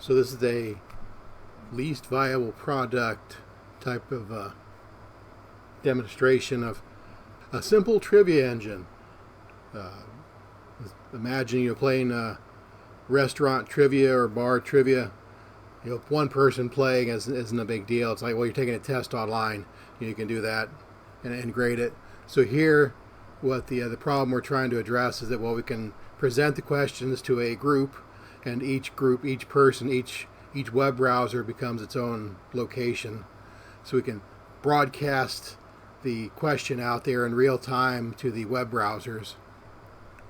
So this is a least viable product type of demonstration of a simple trivia engine. Uh, Imagine you're playing restaurant trivia or bar trivia. One person playing isn't a big deal. It's like, well, you're taking a test online. You can do that and grade it. So here, what the problem we're trying to address is that, well, we can present the questions to a group, and each group, each person, each web browser becomes its own location. So we can broadcast the question out there in real time to the web browsers.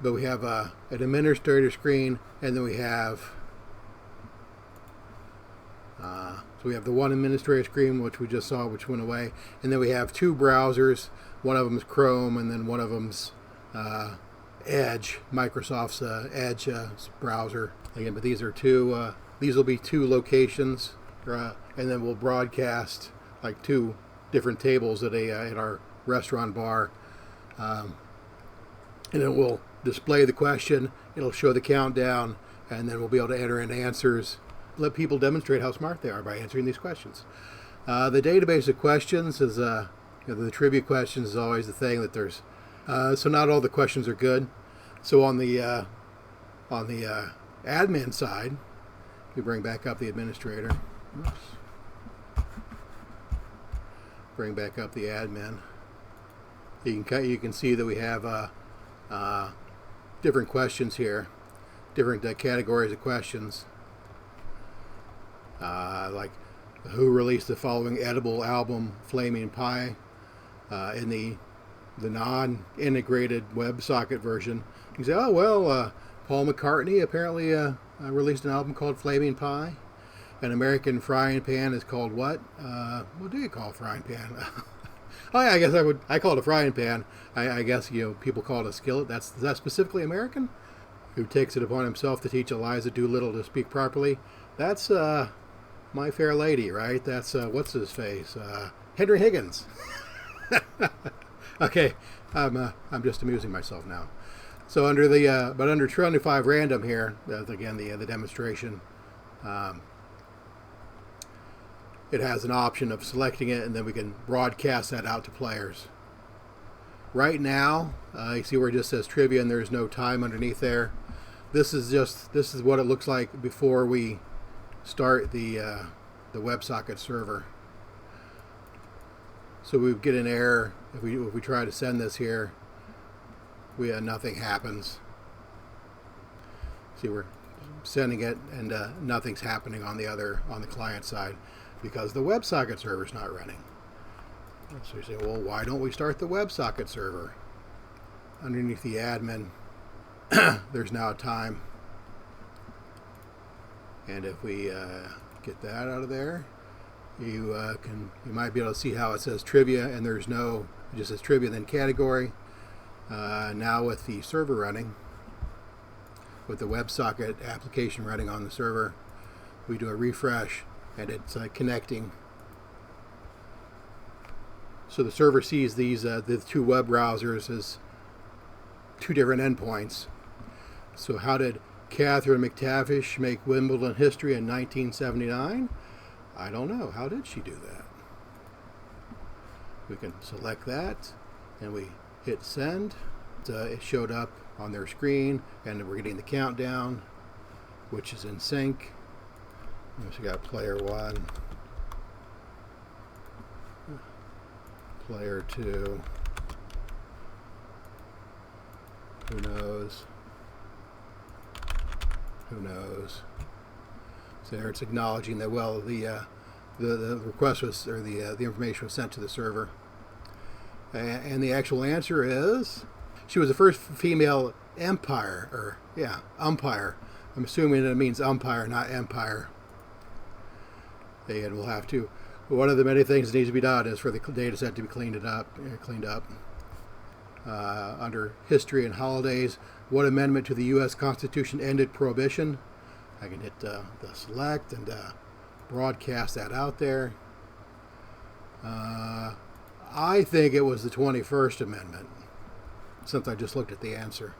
But we have an administrator screen, and then we have so we have the one administrator screen, which we just saw, which went away, and then we have two browsers. One of them is Chrome, and then one of them's Edge, Microsoft's Edge browser. Again, but these are two. These will be two locations, and then we'll broadcast like two different tables at our restaurant bar, and then we'll display the question. It'll show the countdown, and then we'll be able to enter in answers. Let people demonstrate how smart they are by answering these questions. The database of questions is the trivia questions is always the thing that there's. So not all the questions are good. So on the admin side, we bring back up the administrator. Oops. Bring back up the admin. You can see that we have different questions here, different categories of questions. Like who released the following edible album, Flaming Pie, in the non-integrated WebSocket version. You say, oh, well, Paul McCartney apparently released an album called Flaming Pie. An American frying pan is called what? What do you call a frying pan? Oh, yeah, I guess I call it a frying pan. I guess, people call it a skillet. Is that specifically American? Who takes it upon himself to teach Eliza Doolittle to speak properly? That's My Fair Lady, right? That's what's his face? Henry Higgins. Okay, I'm just amusing myself now. So under 25 random here, again the demonstration, it has an option of selecting it, and then we can broadcast that out to players. Right now, you see where it just says trivia, and there's no time underneath there. This is what it looks like before we start the WebSocket server. So we get an error if we try to send this here. Nothing happens. See, we're sending it, and nothing's happening on the client side because the WebSocket server is not running. So you say, well, why don't we start the WebSocket server? Underneath the admin, there's now a time. And if we get that out of there, you might be able to see how it says trivia, and it just says trivia, then category. Now with the server running, with the WebSocket application running on the server, we do a refresh, and it's connecting. So the server sees these the two web browsers as two different endpoints. So how did Catherine McTavish make Wimbledon history in 1979? I don't know. How did she do that? We can select that, and we hit send. It showed up on their screen, and we're getting the countdown, which is in sync. So we got player 1, player 2. Who knows? Who knows? So there it's acknowledging that, well, the request was, or the information was sent to the server. And the actual answer is, she was the first female umpire. I'm assuming it means umpire, not empire. And we'll have to. One of the many things that needs to be done is for the data set to be cleaned up. Under history and holidays, what amendment to the U.S. Constitution ended prohibition? I can hit the select and broadcast that out there. I think it was the 21st Amendment, since I just looked at the answer.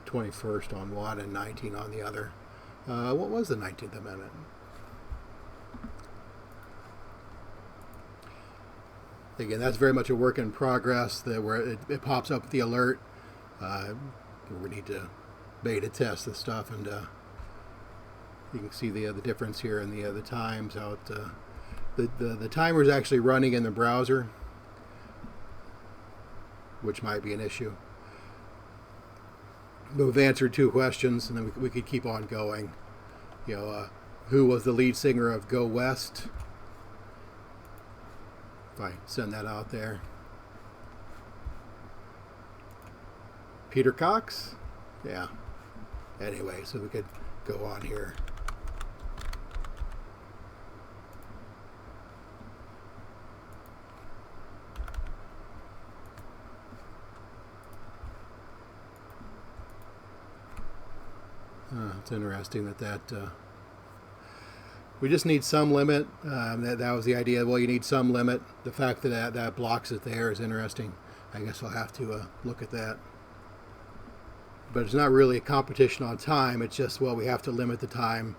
21st on one and 19 on the other. What was the 19th Amendment? Again, that's very much a work in progress, where it pops up the alert. We need to beta test this stuff, and you can see the difference here in the times. How the timer is actually running in the browser, which might be an issue. But we've answered 2 questions, and then we could keep on going. Who was the lead singer of Go West? If I send that out there. Peter Cox? Yeah. Anyway, so we could go on here. It's interesting that we just need some limit. That was the idea. Well, you need some limit. The fact that blocks it there is interesting. I guess I'll have to look at that. But it's not really a competition on time. It's just, well, we have to limit the time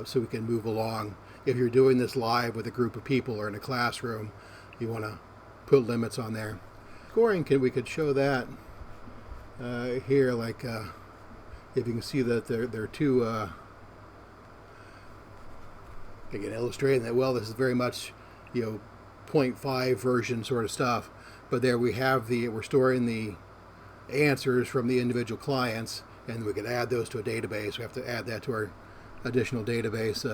so we can move along. If you're doing this live with a group of people or in a classroom, you want to put limits on there. Scoring, we could show that here, like if you can see that there are 2, again, illustrating that, well, this is very much, 0.5 version sort of stuff. But there we have we're storing the answers from the individual clients, and we can add those to a database. We have to add that to our additional database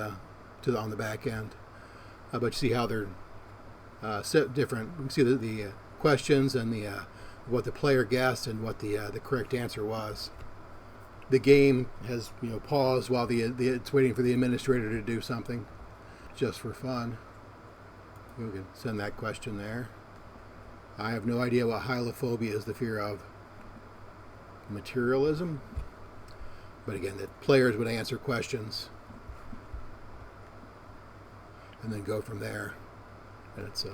on the back end. But you see how they're set different. You can see the questions and what the player guessed and what the correct answer was. The game has paused while it's waiting for the administrator to do something, just for fun. We can send that question there. I have no idea what hylophobia is, the fear of materialism. But again, that players would answer questions and then go from there. And it's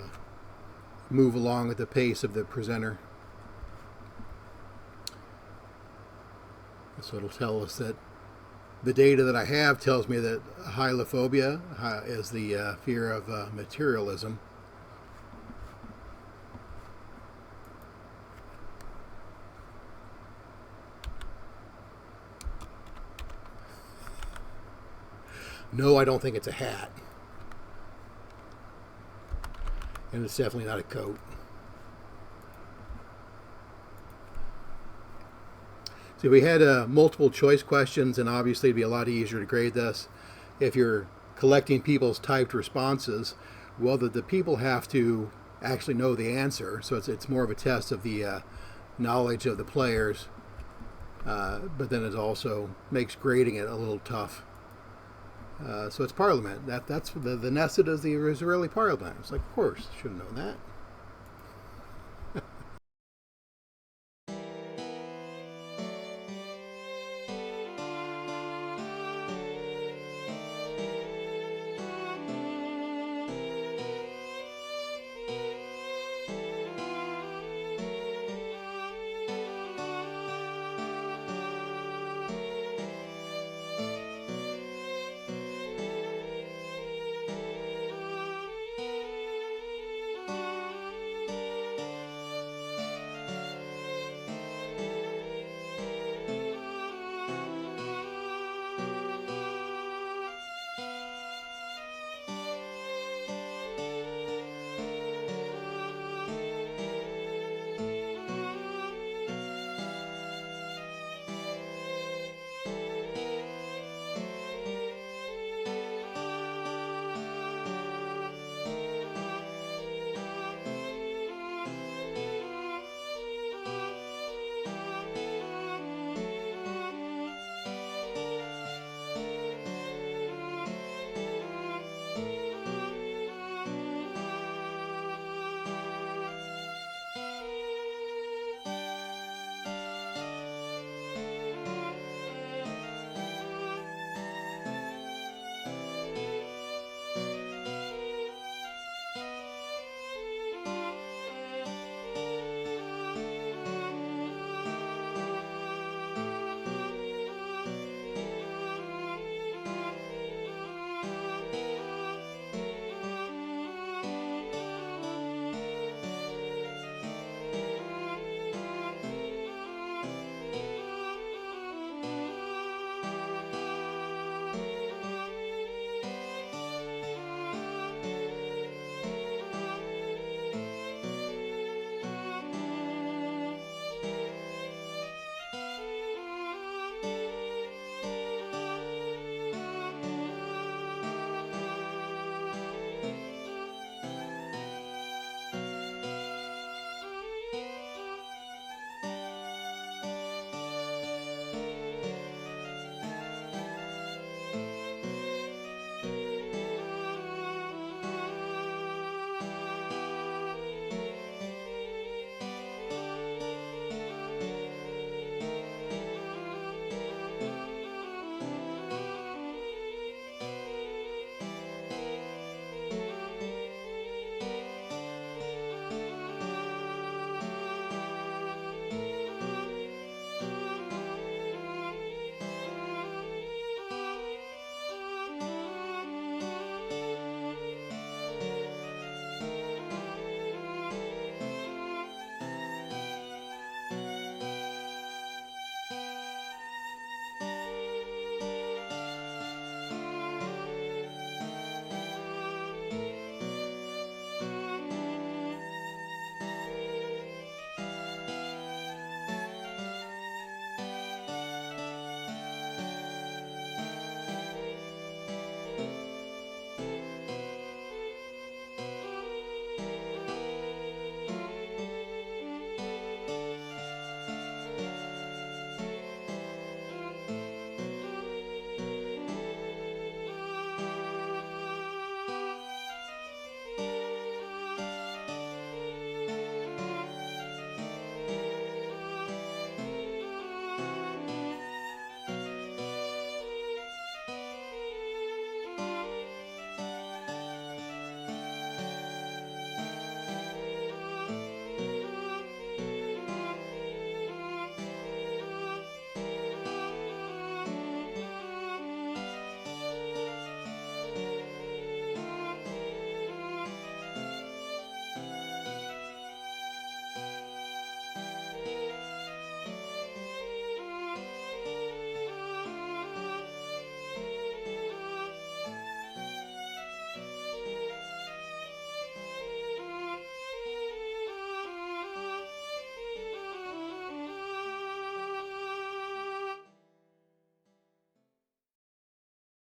move along at the pace of the presenter. So it'll tell us that the data that I have tells me that hylophobia is the fear of materialism. No, I don't think it's a hat. And it's definitely not a coat. So we had multiple choice questions, and obviously it'd be a lot easier to grade this. If you're collecting people's typed responses, well, the people have to actually know the answer. So it's more of a test of the knowledge of the players. But then it also makes grading it a little tough. So it's Parliament. That's the Knesset is the Israeli Parliament. It's like, of course, should have known that.